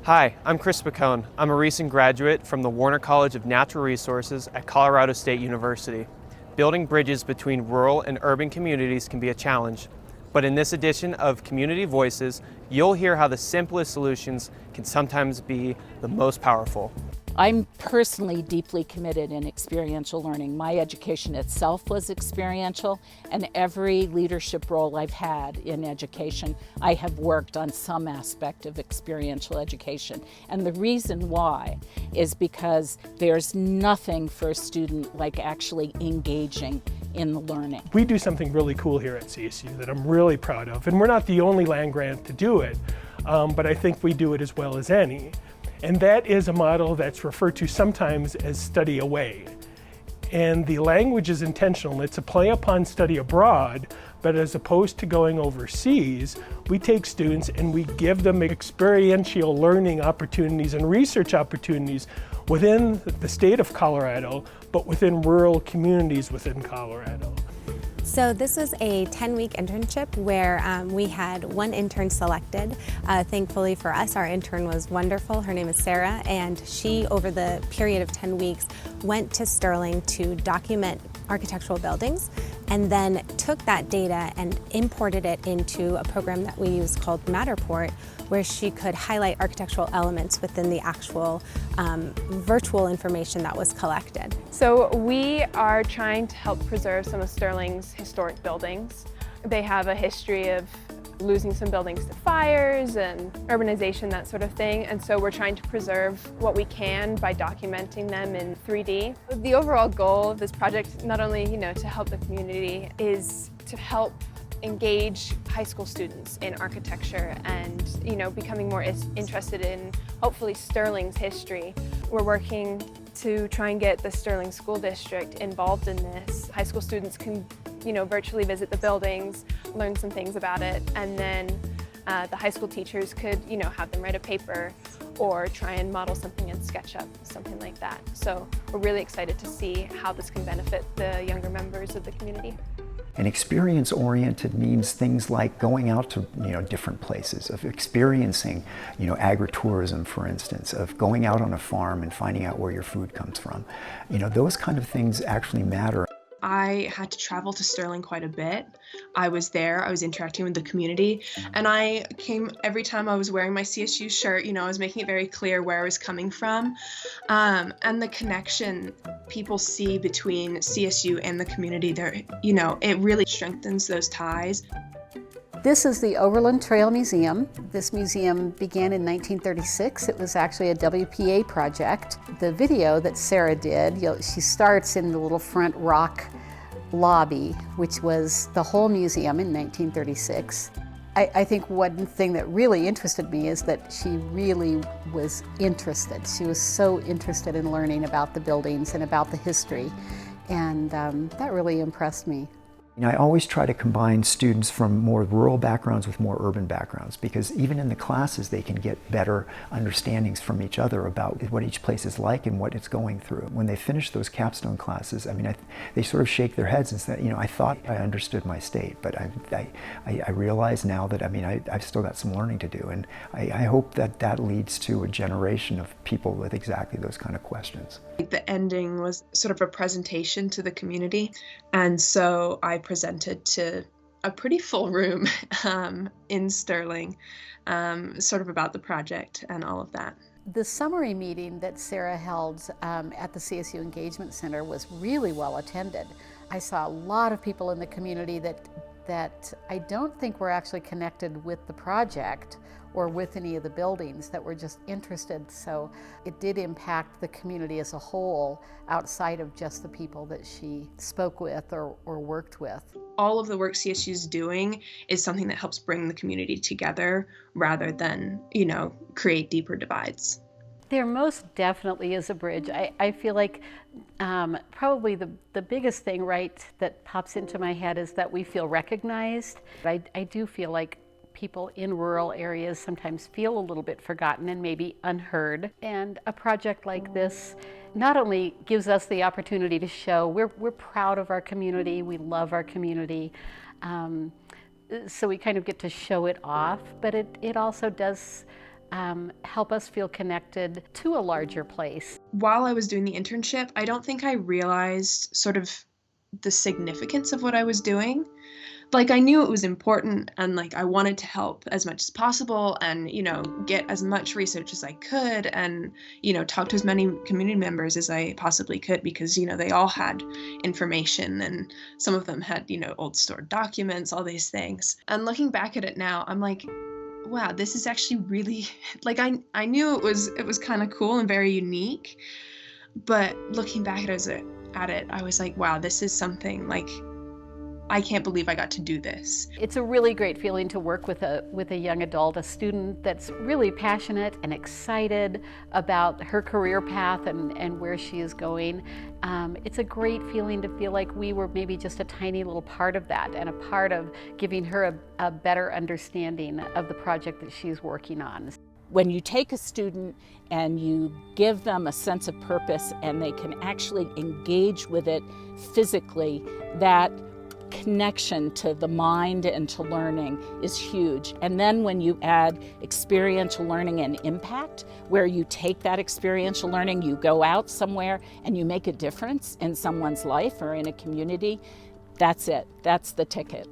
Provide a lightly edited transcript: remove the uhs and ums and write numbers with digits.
Hi, I'm Chris Bacone. I'm a recent graduate from the Warner College of Natural Resources at Colorado State University. Building bridges between rural and urban communities can be a challenge, but in this edition of Community Voices, you'll hear how the simplest solutions can sometimes be the most powerful. I'm personally deeply committed in experiential learning. My education itself was experiential, and every leadership role I've had in education, I have worked on some aspect of experiential education. And the reason why is because there's nothing for a student like actually engaging in the learning. We do something really cool here at CSU that I'm really proud of, and we're not the only land grant to do it, but I think we do it as well as any. And that is a model that's referred to sometimes as study away. And the language is intentional. It's a play upon study abroad, but as opposed to going overseas, we take students and we give them experiential learning opportunities and research opportunities within the state of Colorado, but within rural communities within Colorado. So this was a 10-week internship where we had one intern selected. Thankfully for us, our intern was wonderful. Her name is Sarah, and she, over the period of 10 weeks, went to Sterling to document architectural buildings and then took that data and imported it into a program that we use called Matterport, where she could highlight architectural elements within the actual virtual information that was collected. So we are trying to help preserve some of Sterling's historic buildings. They have a history of losing some buildings to fires and urbanization, that sort of thing. And so we're trying to preserve what we can by documenting them in 3D. The overall goal of this project, not only, to help the community, is to help engage high school students in architecture and, becoming more interested in, hopefully, Sterling's history. We're working to try and get the Sterling School District involved in this. High school students can, virtually visit the buildings, learn some things about it, and then the high school teachers could, have them write a paper or try and model something in SketchUp, something like that. So we're really excited to see how this can benefit the younger members of the community. And experience-oriented means things like going out to different places, of experiencing agritourism, for instance, of going out on a farm and finding out where your food comes from. Those kind of things actually matter. I had to travel to Sterling quite a bit. I was there, I was interacting with the community, and I came every time I was wearing my CSU shirt, I was making it very clear where I was coming from, and the connection people see between CSU and the community there, it really strengthens those ties. This is the Overland Trail Museum. This museum began in 1936. It was actually a WPA project. The video that Sarah did, she starts in the little front rock lobby, which was the whole museum in 1936. I think one thing that really interested me is that she really was interested. She was so interested in learning about the buildings and about the history, and that really impressed me. I always try to combine students from more rural backgrounds with more urban backgrounds, because even in the classes they can get better understandings from each other about what each place is like and what it's going through. When they finish those capstone classes, they sort of shake their heads and say, I thought I understood my state, but I realize now that I've still got some learning to do, and I hope that leads to a generation of people with exactly those kind of questions. The ending was sort of a presentation to the community, and so I presented to a pretty full room in Sterling, sort of about the project and all of that. The summary meeting that Sarah held at the CSU Engagement Center was really well attended. I saw a lot of people in the community that I don't think were actually connected with the project or with any of the buildings, that were just interested. So it did impact the community as a whole, outside of just the people that she spoke with or worked with. All of the work CSU is doing is something that helps bring the community together rather than, create deeper divides. There most definitely is a bridge. I feel like probably the biggest thing, that pops into my head is that we feel recognized. I do feel like people in rural areas sometimes feel a little bit forgotten and maybe unheard. And a project like this not only gives us the opportunity to show we're proud of our community, we love our community, so we kind of get to show it off, but it also does help us feel connected to a larger place. While I was doing the internship, I don't think I realized sort of the significance of what I was doing. Like, I knew it was important, and like I wanted to help as much as possible and, you know, get as much research as I could and, you know, talk to as many community members as I possibly could, because, you know, they all had information and some of them had, you know, old stored documents, all these things. And looking back at it now, I'm like, wow, this is actually really, like, I knew it was kind of cool and very unique, but looking back at it, I was like, wow, this is something, like, I can't believe I got to do this. It's a really great feeling to work with a young adult, a student that's really passionate and excited about her career path and where she is going. It's a great feeling to feel like we were maybe just a tiny little part of that and a part of giving her a better understanding of the project that she's working on. When you take a student and you give them a sense of purpose and they can actually engage with it physically, that connection to the mind and to learning is huge. And then when you add experiential learning and impact, where you take that experiential learning, you go out somewhere and you make a difference in someone's life or in a community, that's it. That's the ticket.